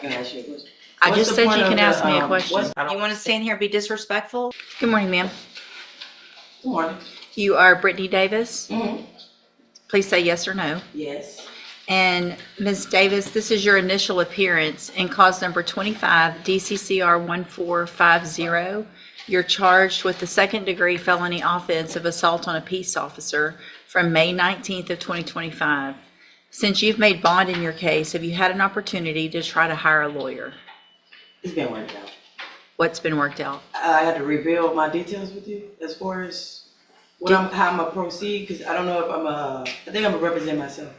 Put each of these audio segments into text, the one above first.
can ask you a question. I just said you can ask me a question. You want to stand here and be disrespectful? Good morning, ma'am. Good morning. You are Britney Davis. Mm-hmm. Please say yes or no. Yes. And Ms. Davis, this is your initial appearance in cause number 25, DCCR 1450. You're charged with the second-degree felony offense of assault on a peace officer from May 19th of 2025. Since you've made bond in your case, have you had an opportunity to try to hire a lawyer? It's been worked out. What's been worked out? I had to reveal my details with you as far as how I'm gonna proceed, because I don't know if I think I'm gonna represent myself.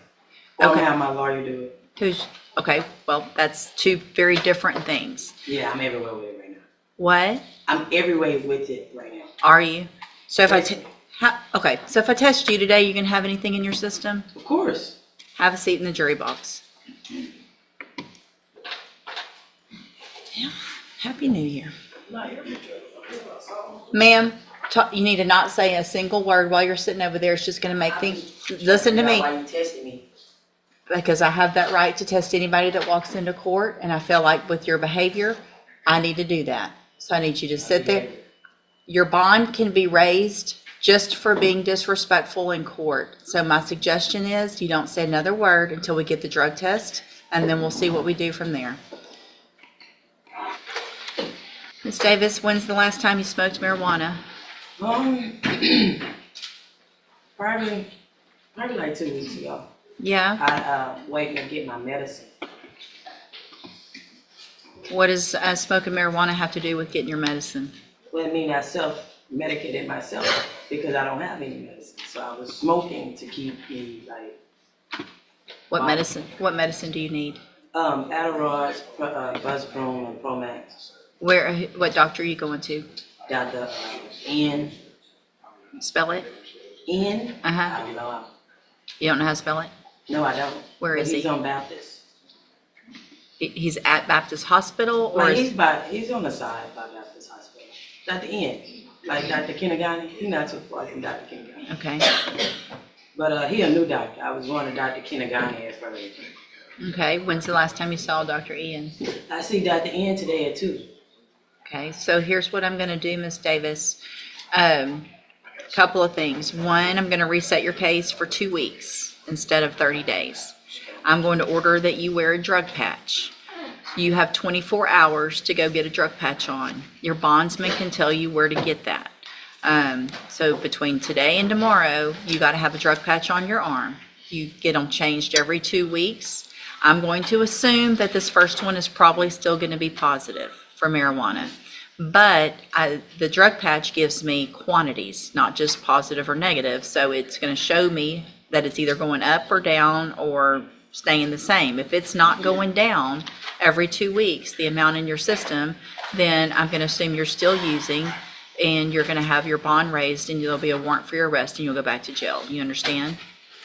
Or I'm gonna have my lawyer do it. Okay, well, that's two very different things. Yeah, I'm everywhere with it right now. What? I'm everywhere with it right now. Are you? So if so if I test you today, you can have anything in your system? Of course. Have a seat in the jury box. Yeah. Happy New Year. Ma'am, you need to not say a single word while you're sitting over there. It's just going to make things. Listen to me. Why you testing me? Because I have that right to test anybody that walks into court, and I feel like with your behavior, I need to do that. So I need you to sit there. Your bond can be raised just for being disrespectful in court. So my suggestion is you don't say another word until we get the drug test, and then we'll see what we do from there. Ms. Davis, when's the last time you smoked marijuana? Probably like 2 weeks ago. Yeah? I waiting to get my medicine. What does smoking marijuana have to do with getting your medicine? Well, I mean, I self-medicated myself because I don't have any medicine. So I was smoking to keep me like. What medicine do you need? Adderall, Buzzprone, and Promax. What doctor are you going to? Dr. N. Spell it. N? Uh-huh. I don't know. You don't know how to spell it? No, I don't. Where is he? He's on Baptist. He's at Baptist Hospital, or he's on the side by Baptist Hospital. Dr. N. Like Dr. Kinagani. He's not too far from Dr. Kinagani. Okay. But he a new doctor. I was going to Dr. Kinagani at first. Okay. When's the last time you saw Dr. Ian? I see Dr. N today at 2. Okay. So here's what I'm going to do, Ms. Davis. Couple of things. One, I'm going to reset your case for 2 weeks instead of 30 days. I'm going to order that you wear a drug patch. You have 24 hours to go get a drug patch on. Your bondsman can tell you where to get that. So between today and tomorrow, you got to have a drug patch on your arm. You get them changed every 2 weeks. I'm going to assume that this first one is probably still going to be positive for marijuana. But the drug patch gives me quantities, not just positive or negative. So it's going to show me that it's either going up or down or staying the same. If it's not going down every 2 weeks, the amount in your system, then I'm going to assume you're still using, and you're going to have your bond raised, and there'll be a warrant for your arrest, and you'll go back to jail. You understand?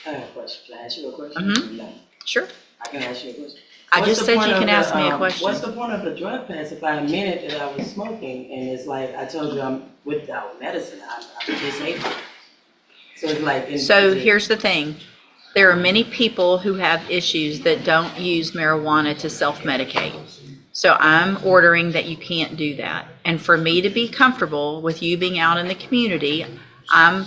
I have a question. Can I ask you a question? Mm-hmm. No. Sure. I can ask you a question. I just said you can ask me a question. What's the point of the drug patch if I admitted that I was smoking, and it's like I told you I'm without medicine, I'm disabled. So it's like. Here's the thing. There are many people who have issues that don't use marijuana to self-medicate. So I'm ordering that you can't do that. And for me to be comfortable with you being out in the community, I'm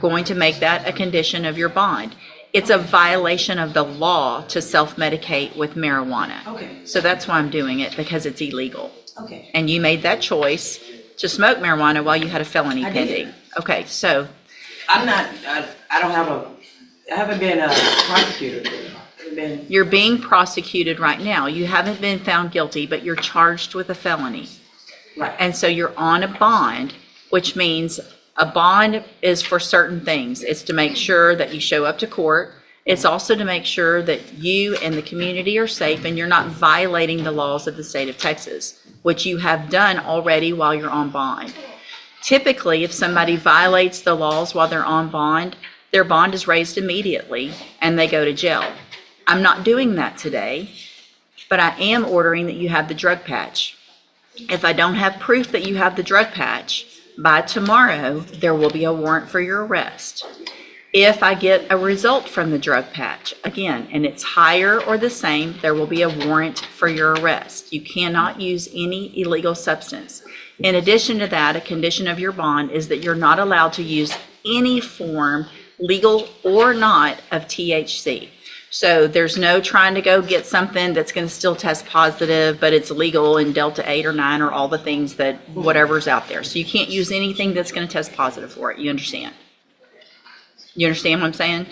going to make that a condition of your bond. It's a violation of the law to self-medicate with marijuana. Okay. So that's why I'm doing it, because it's illegal. Okay. And you made that choice to smoke marijuana while you had a felony pending. Okay, so. I haven't been prosecuted. You're being prosecuted right now. You haven't been found guilty, but you're charged with a felony. Right. And so you're on a bond, which means a bond is for certain things. It's to make sure that you show up to court. It's also to make sure that you and the community are safe and you're not violating the laws of the state of Texas, which you have done already while you're on bond. Typically, if somebody violates the laws while they're on bond, their bond is raised immediately and they go to jail. I'm not doing that today, but I am ordering that you have the drug patch. If I don't have proof that you have the drug patch, by tomorrow, there will be a warrant for your arrest. If I get a result from the drug patch, again, and it's higher or the same, there will be a warrant for your arrest. You cannot use any illegal substance. In addition to that, a condition of your bond is that you're not allowed to use any form, legal or not, of THC. So there's no trying to go get something that's going to still test positive, but it's legal in Delta 8 or 9 or all the things that whatever's out there. So you can't use anything that's going to test positive for it. You understand? You understand what I'm saying?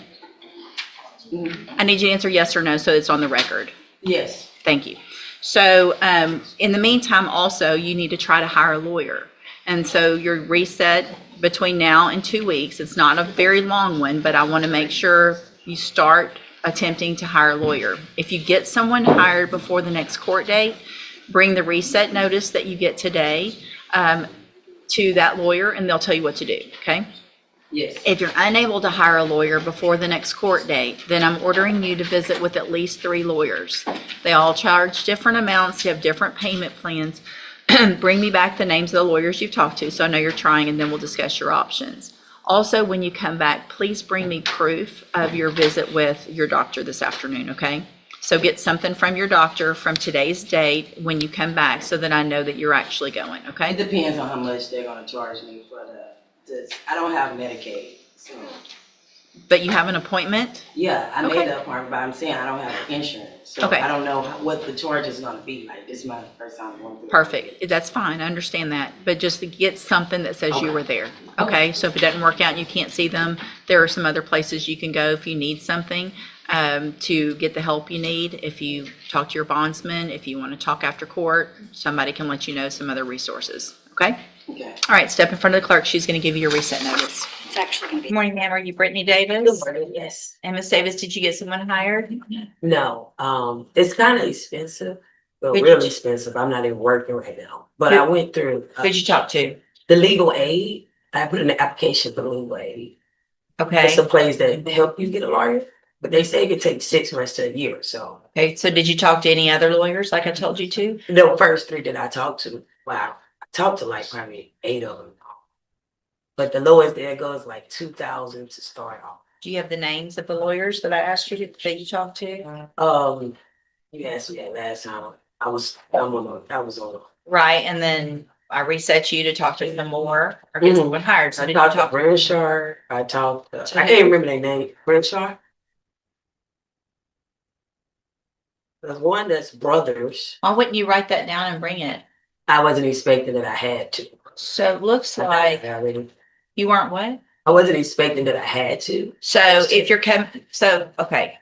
I need you to answer yes or no so it's on the record. Yes. Thank you. So in the meantime, also, you need to try to hire a lawyer. And so your reset between now and 2 weeks, it's not a very long one, but I want to make sure you start attempting to hire a lawyer. If you get someone hired before the next court date, bring the reset notice that you get today to that lawyer and they'll tell you what to do, okay? Yes. If you're unable to hire a lawyer before the next court date, then I'm ordering you to visit with at least 3 lawyers. They all charge different amounts, you have different payment plans. Bring me back the names of the lawyers you've talked to so I know you're trying, and then we'll discuss your options. Also, when you come back, please bring me proof of your visit with your doctor this afternoon, okay? So get something from your doctor from today's date when you come back so that I know that you're actually going, It okay? depends on how much they're gonna charge me for I don't have Medicaid, so. But you have an appointment? Yeah, I Okay. made the appointment, but I'm saying I don't have insurance, so Okay. I don't know what the charge is gonna be. Like, this is my first time going through it. Perfect. That's fine. I understand that. But just to get something that says you Okay. were there. Okay? So if it doesn't work out and you can't see them, there are some other places you can go if you need something to get the help you need. If you talk to your bondsman, if you want to talk after court, somebody can let you know some other resources. Okay? Okay. All right. Step in front of the clerk. She's going to give you your reset notice. It's actually gonna be. Good morning, ma'am. Are you Britney Davis? Good morning, yes. And Miss Davis, did you get someone hired? No, it's kind of expensive, but Who'd you really ch- expensive. I'm not even working right now. But I went through Who'd you talk to? the legal aid. I put in an application for legal aid. It's a Okay. place that help you get a lawyer, but they say it could take 6 months to a year. So Okay. So did you talk to any other lawyers like I told you to? the first 3 that I talked to, wow, I talked to like probably 8 of them. But the lowest there goes like 2,000 to start off. Do you have the names of the lawyers that I asked you to, that you talked to? You asked me that last time. I was on. Right. And then I reset you to talk to them more or get Mhm. someone hired. So I did you talked to talk? Brenshaw. I talked. To I who? can't remember their name. Brenshaw. There's one that's brothers. Why wouldn't you write that down and bring it? I wasn't expecting that I had to. So it looks I like already. you weren't what? I wasn't expecting that I had to. So if you're okay.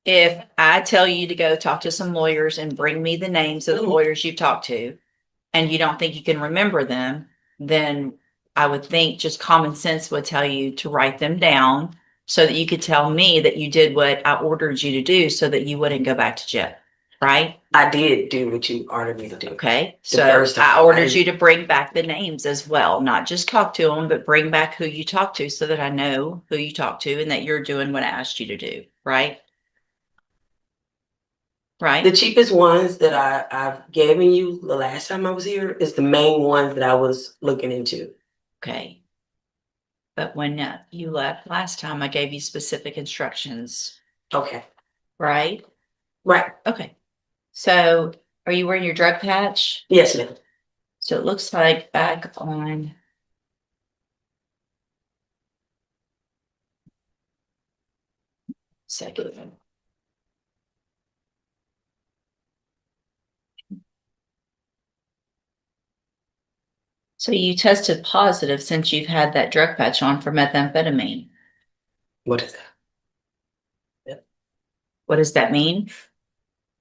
If I tell you to go talk to some lawyers and bring me the names of the lawyers you've talked to, and you don't think you can remember them, then I would think just common sense would tell you to write them down so that you could tell me that you did what I ordered you to do so that you wouldn't go back to jail, right? I did do what you ordered me to do. Okay, The so first time, I ordered I- you to bring back the names as well, not just talk to them, but bring back who you talked to so that I know who you talked to and that you're doing what I asked you to do, right? Right? The cheapest ones that I've given you the last time I was here is the main ones that I was looking into. Okay. But when you left last time, I gave you specific instructions, Okay. right? Right. Okay. So are you wearing your drug patch? Yes, ma'am. So it looks like back on. Second. So you tested positive since you've had that drug patch on for methamphetamine. What is that? What does that mean?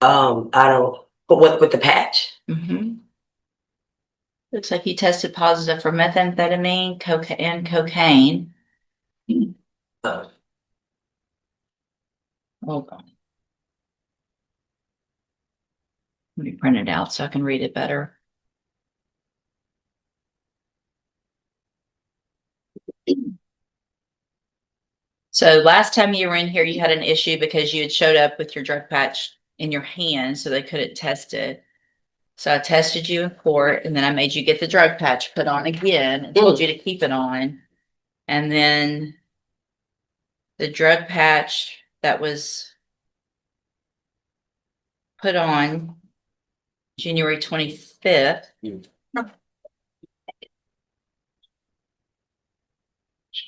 I don't. But what with the patch? Mm-hmm. Looks like you tested positive for methamphetamine, cocaine. Uh, Hold on. Let me print it out so I can read it better. So last time you were in here, you had an issue because you had showed up with your drug patch in your hand, so they couldn't test it. So I tested you in court, and then I made you get the drug patch put on again and told you to keep it on. And then the drug patch that was put on January 25th.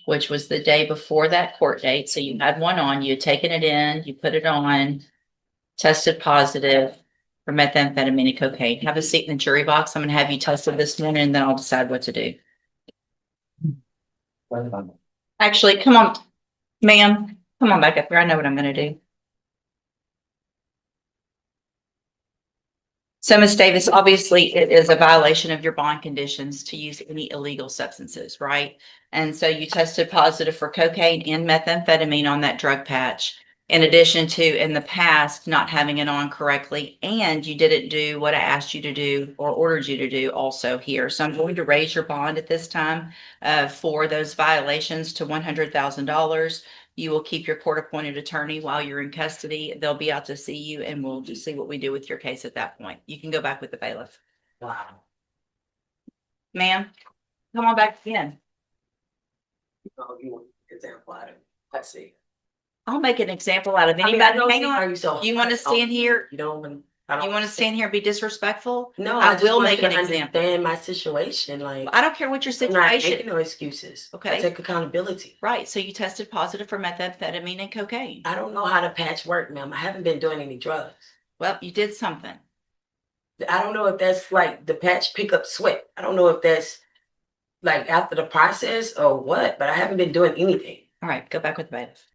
Which was the day before that court date. So you had one on, you had taken it in, you put it on, tested positive for methamphetamine and cocaine. Have a seat in the jury box. I'm gonna have you tested this morning and then I'll decide what to do. Actually, come on, ma'am, come on back up here. I know what I'm gonna do. So, Ms. Davis, obviously it is a violation of your bond conditions to use any illegal substances, right? And so you tested positive for cocaine and methamphetamine on that drug patch, in addition to in the past not having it on correctly, and you didn't do what I asked you to do or ordered you to do also here. So I'm going to raise your bond at this time for those violations to $100,000. You will keep your court-appointed attorney while you're in custody. They'll be out to see you, and we'll just see what we do with your case at that point. You can go back with the bailiff. Wow. Ma'am, come on back in. Oh, you want an example out of it? Let's see. I'll make an example out of I mean, anybody. I don't Hang see on. how you so. You want to stand here? You don't want. You want to stand here and be disrespectful? No, I just will want make you an to example. Understand my situation, like I don't care what your I'm not making situation. no excuses. Okay. I take accountability. Right, so you tested positive for methamphetamine and cocaine. I don't know how the patch work, ma'am. I haven't been doing any drugs. Well, you did something. I don't know if that's like the patch pick up sweat. I don't know if that's like after the process or what, but I haven't been doing anything. All right, go back with the bailiff.